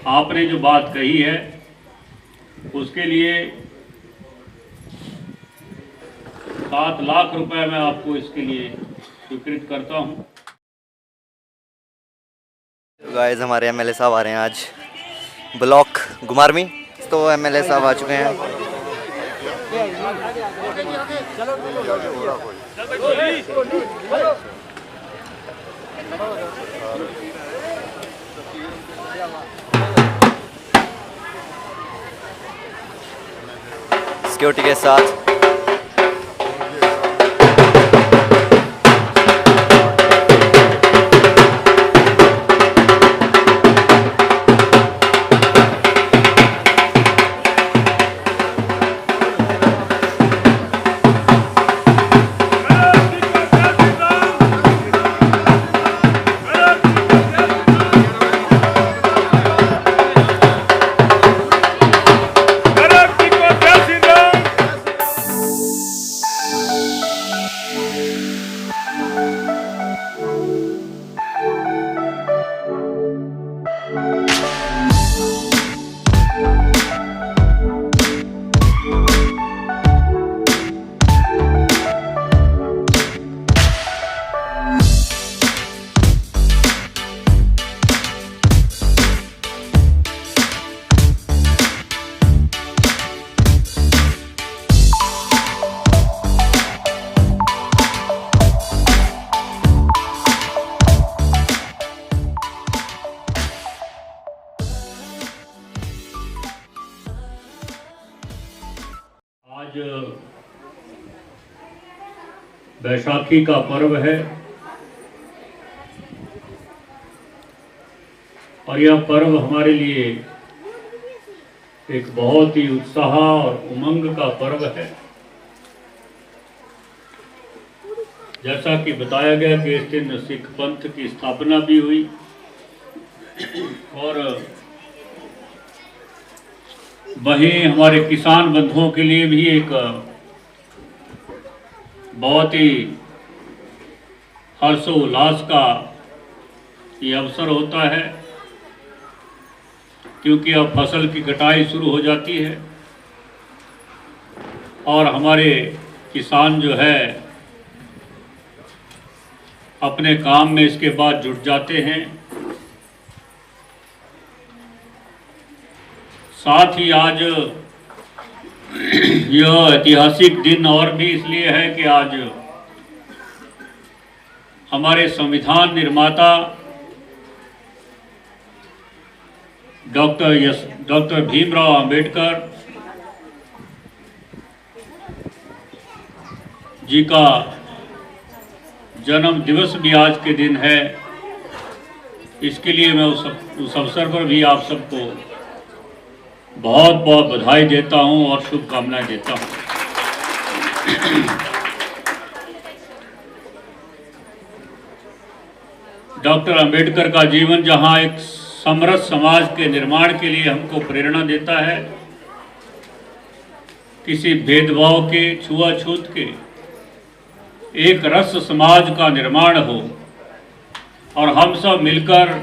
आपने जो बात कही है उसके लिए 7 लाख रुपए मैं आपको इसके लिए स्वीकृत करता हूँ। गाइस हमारे एमएलए साहब आ रहे हैं आज ब्लॉक गुमारमी। तो एमएलए साहब आ चुके हैं। सिक्योरिटी के साथ आज बैसाखी का पर्व है और यह पर्व हमारे लिए एक बहुत ही उत्साह और उमंग का पर्व है। जैसा कि बताया गया कि इस दिन सिख पंथ की स्थापना भी हुई और वहीं हमारे किसान बंधुओं के लिए भी एक बहुत ही हर्षोल्लास का ये अवसर होता है, क्योंकि अब फसल की कटाई शुरू हो जाती है और हमारे किसान जो है अपने काम में इसके बाद जुट जाते हैं। साथ ही आज यह ऐतिहासिक दिन और भी इसलिए है कि आज हमारे संविधान निर्माता डॉक्टर भीमराव अंबेडकर जी का जन्म दिवस भी आज के दिन है। इसके लिए मैं उस अवसर पर भी आप सबको बहुत बहुत बधाई देता हूं और शुभकामनाएं देता हूं। डॉक्टर अंबेडकर का जीवन जहां एक समरस समाज के निर्माण के लिए हमको प्रेरणा देता है, किसी भेदभाव के, छुआछूत के, एक रस समाज का निर्माण हो और हम सब मिलकर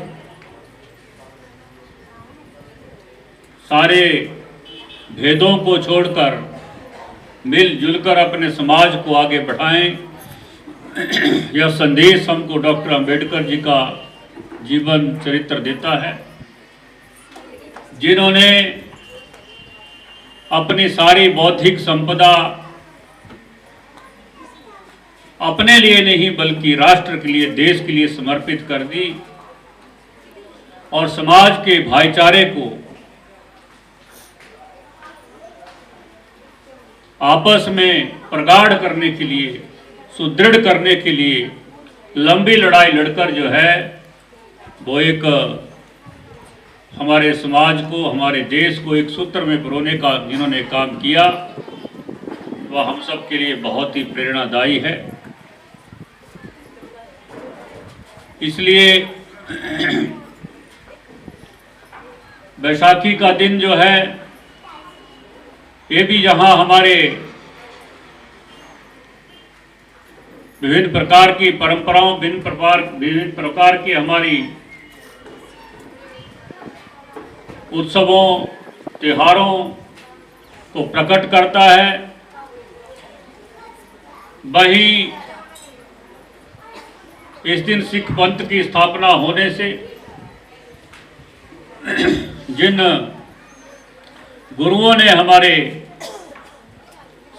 सारे भेदों को छोड़कर मिलजुल कर अपने समाज को आगे बढ़ाएं। यह संदेश हमको डॉक्टर अंबेडकर जी का जीवन चरित्र देता है, जिन्होंने अपनी सारी बौद्धिक संपदा अपने लिए नहीं बल्कि राष्ट्र के लिए, देश के लिए समर्पित कर दी और समाज के भाईचारे को आपस में प्रगाढ़ करने के लिए, सुदृढ़ करने के लिए लंबी लड़ाई लड़कर जो है वो एक हमारे समाज को, हमारे देश को एक सूत्र में पिरोने का जिन्होंने काम किया, वह हम सब के लिए बहुत ही प्रेरणादायी है। इसलिए बैसाखी का दिन जो है ये भी जहां हमारे विभिन्न प्रकार की परंपराओं, विभिन्न प्रकार की हमारी उत्सवों त्योहारों को प्रकट करता है, वहीं इस दिन सिख पंथ की स्थापना होने से जिन गुरुओं ने हमारे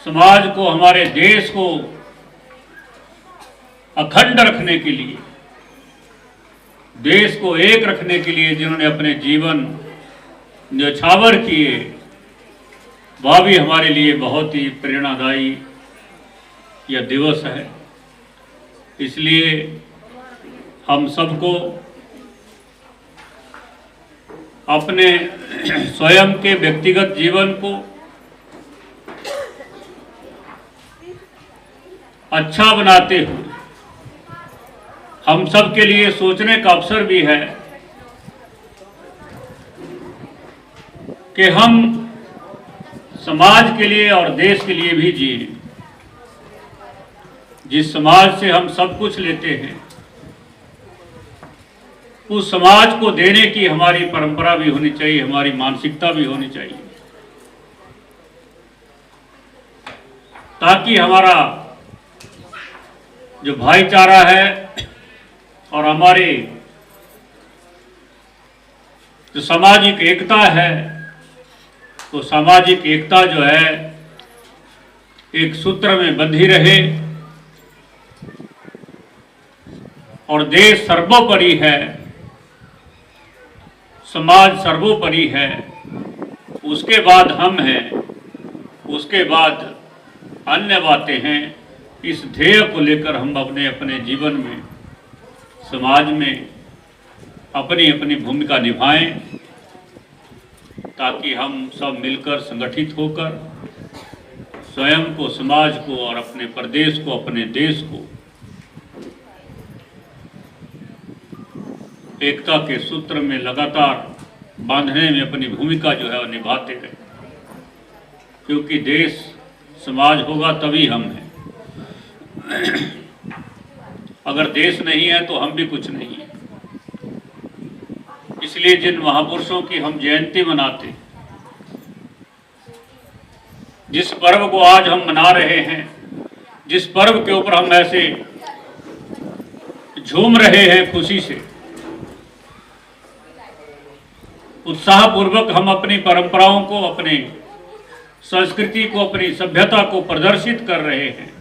समाज को, हमारे देश को अखंड रखने के लिए, देश को एक रखने के लिए जिन्होंने अपने जीवन न्यौछावर किए, वह भी हमारे लिए बहुत ही प्रेरणादायी यह दिवस है। इसलिए हम सबको अपने स्वयं के व्यक्तिगत जीवन को अच्छा बनाते हुए हम सब के लिए सोचने का अवसर भी है कि हम समाज के लिए और देश के लिए भी जिए। जिस समाज से हम सब कुछ लेते हैं, उस समाज को देने की हमारी परंपरा भी होनी चाहिए, हमारी मानसिकता भी होनी चाहिए, ताकि हमारा जो भाईचारा है और हमारे जो सामाजिक एकता है, तो सामाजिक एकता जो है एक सूत्र में बंधी रहे और देश सर्वोपरि है, समाज सर्वोपरि है, उसके बाद हम हैं, उसके बाद अन्य बातें हैं। इस ध्येय को लेकर हम अपने अपने जीवन में, समाज में अपनी अपनी भूमिका निभाएं, ताकि हम सब मिलकर संगठित होकर स्वयं को, समाज को और अपने प्रदेश को, अपने देश को एकता के सूत्र में लगातार बांधने में अपनी भूमिका जो है वो निभाते रहे, क्योंकि देश समाज होगा तभी हम हैं। अगर देश नहीं है तो हम भी कुछ नहीं है। इसलिए जिन महापुरुषों की हम जयंती मनाते, जिस पर्व को आज हम मना रहे हैं, जिस पर्व के ऊपर हम ऐसे झूम रहे हैं खुशी से, उत्साह पूर्वक हम अपनी परंपराओं को, अपनी संस्कृति को, अपनी सभ्यता को प्रदर्शित कर रहे हैं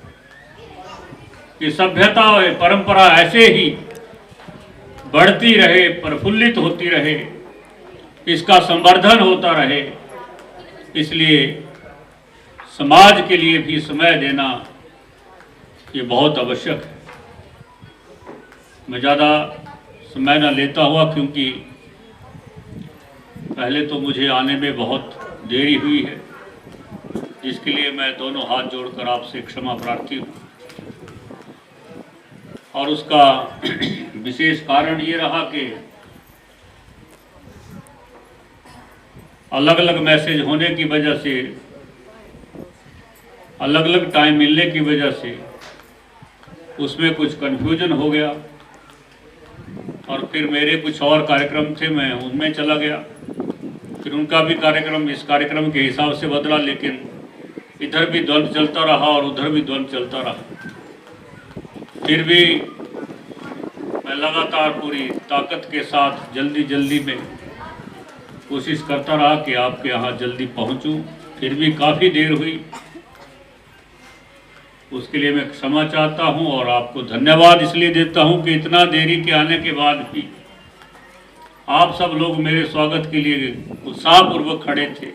कि सभ्यता और परंपरा ऐसे ही बढ़ती रहे, प्रफुल्लित होती रहे, इसका संवर्धन होता रहे। इसलिए समाज के लिए भी समय देना ये बहुत आवश्यक है। मैं ज़्यादा समय न लेता हुआ, क्योंकि पहले तो मुझे आने में बहुत देरी हुई है, जिसके लिए मैं दोनों हाथ जोड़कर आपसे क्षमा प्रार्थी हूँ। और उसका विशेष कारण ये रहा कि अलग अलग मैसेज होने की वजह से, अलग अलग टाइम मिलने की वजह से उसमें कुछ कन्फ्यूजन हो गया, और फिर मेरे कुछ और कार्यक्रम थे, मैं उनमें चला गया। फिर उनका भी कार्यक्रम इस कार्यक्रम के हिसाब से बदला, लेकिन इधर भी द्वंद्व चलता रहा और उधर भी द्वंद्व चलता रहा। फिर भी मैं लगातार पूरी ताकत के साथ जल्दी में कोशिश करता रहा कि आपके यहाँ जल्दी पहुँचूँ। फिर भी काफ़ी देर हुई, उसके लिए मैं क्षमा चाहता हूँ और आपको धन्यवाद इसलिए देता हूँ कि इतना देरी के आने के बाद भी आप सब लोग मेरे स्वागत के लिए उत्साहपूर्वक खड़े थे।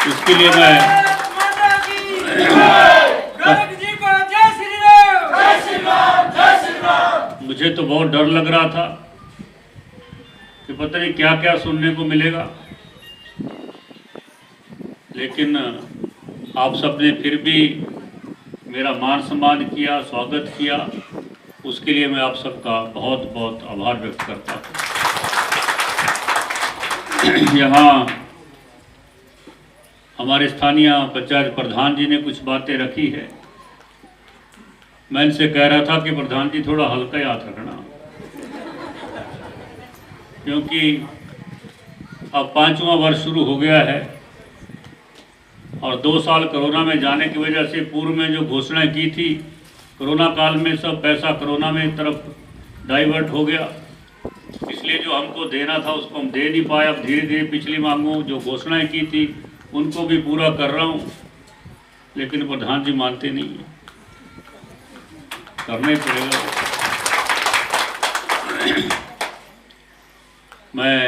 इसके लिए मैं मुझे तो बहुत डर लग रहा था कि पता नहीं क्या क्या सुनने को मिलेगा, लेकिन आप सब ने फिर भी मेरा मान सम्मान किया, स्वागत किया। उसके लिए मैं आप सबका बहुत बहुत आभार व्यक्त करता हूँ। यहाँ हमारे स्थानीय पंचायत प्रधान जी ने कुछ बातें रखी है। मैं इनसे कह रहा था कि प्रधान जी थोड़ा हल्का याद रखना, क्योंकि अब 5वां वर्ष शुरू हो गया है और 2 साल कोरोना में जाने की वजह से पूर्व में जो घोषणाएं की थी, कोरोना काल में सब पैसा कोरोना में तरफ डाइवर्ट हो गया, इसलिए जो हमको देना था उसको हम दे नहीं पाए। अब धीरे धीरे पिछली मांगों जो घोषणाएं की थी उनको भी पूरा कर रहा हूँ, लेकिन प्रधान जी मानते नहीं है, करना ही पड़ेगा। मैं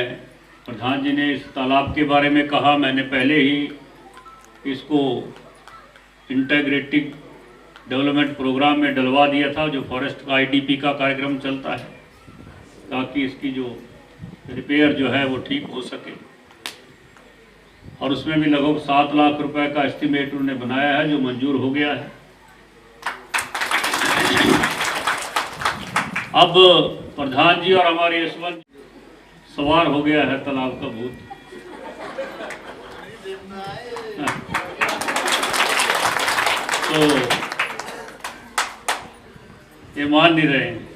प्रधान जी ने इस तालाब के बारे में कहा, मैंने पहले ही इसको इंटीग्रेटेड डेवलपमेंट प्रोग्राम में डलवा दिया था, जो फॉरेस्ट का IDP का कार्यक्रम चलता है, ताकि इसकी जो रिपेयर जो है वो ठीक हो सके। और उसमें भी लगभग 7 लाख रुपए का एस्टीमेट उन्होंने बनाया है, जो मंजूर हो गया है। अब प्रधान जी और हमारे यशवंत सवार हो गया है तालाब का भूत। तो ये मान नहीं रहे हैं,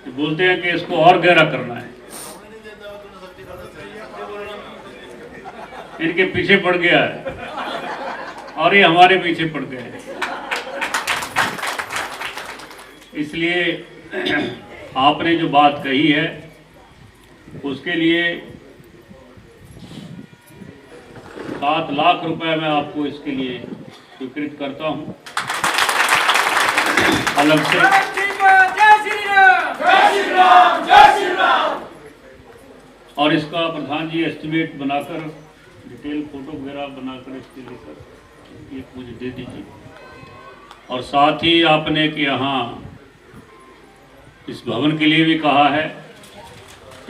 ये बोलते हैं कि इसको और गहरा करना है। इनके पीछे पड़ गया है और ये हमारे पीछे पड़ गए हैं। इसलिए आपने जो बात कही है उसके लिए 7 लाख रुपए मैं आपको इसके लिए स्वीकृत करता हूं अलग से। और इसका प्रधान जी एस्टिमेट बनाकर, डिटेल फोटो वगैरह बनाकर इसके लेकर एक मुझे दे दीजिए। और साथ ही आपने कि यहाँ इस भवन के लिए भी कहा है,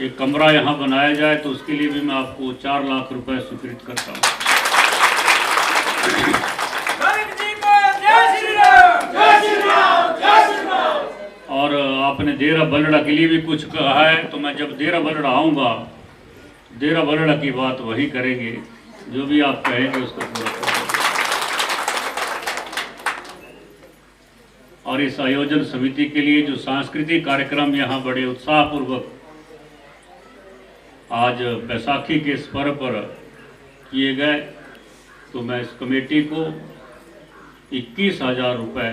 एक कमरा यहाँ बनाया जाए, तो उसके लिए भी मैं आपको 4 लाख रुपए स्वीकृत करता हूँ। और आपने देरा बलड़ा के लिए भी कुछ कहा है, तो मैं जब देरा बलड़ा आऊँगा, देरा बलड़ा की बात वही करेंगे, जो भी आप कहेंगे उसको पूरा करेंगे। और इस आयोजन समिति के लिए जो सांस्कृतिक कार्यक्रम यहाँ बड़े उत्साहपूर्वक आज बैसाखी के इस पर्व पर किए गए, तो मैं इस कमेटी को 21,000 रुपये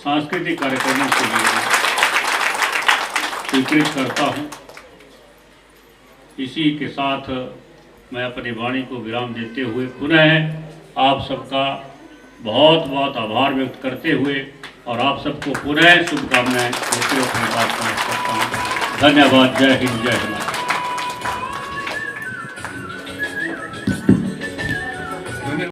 सांस्कृतिक कार्यक्रमों के लिए स्वीकृत करता हूँ। इसी के साथ मैं अपनी वाणी को विराम देते हुए पुनः आप सबका बहुत बहुत आभार व्यक्त करते हुए और आप सबको पुनः शुभकामनाएं देते हुए अपनी बात समाप्त करता हूँ। धन्यवाद। जय हिंद, जय हिंद।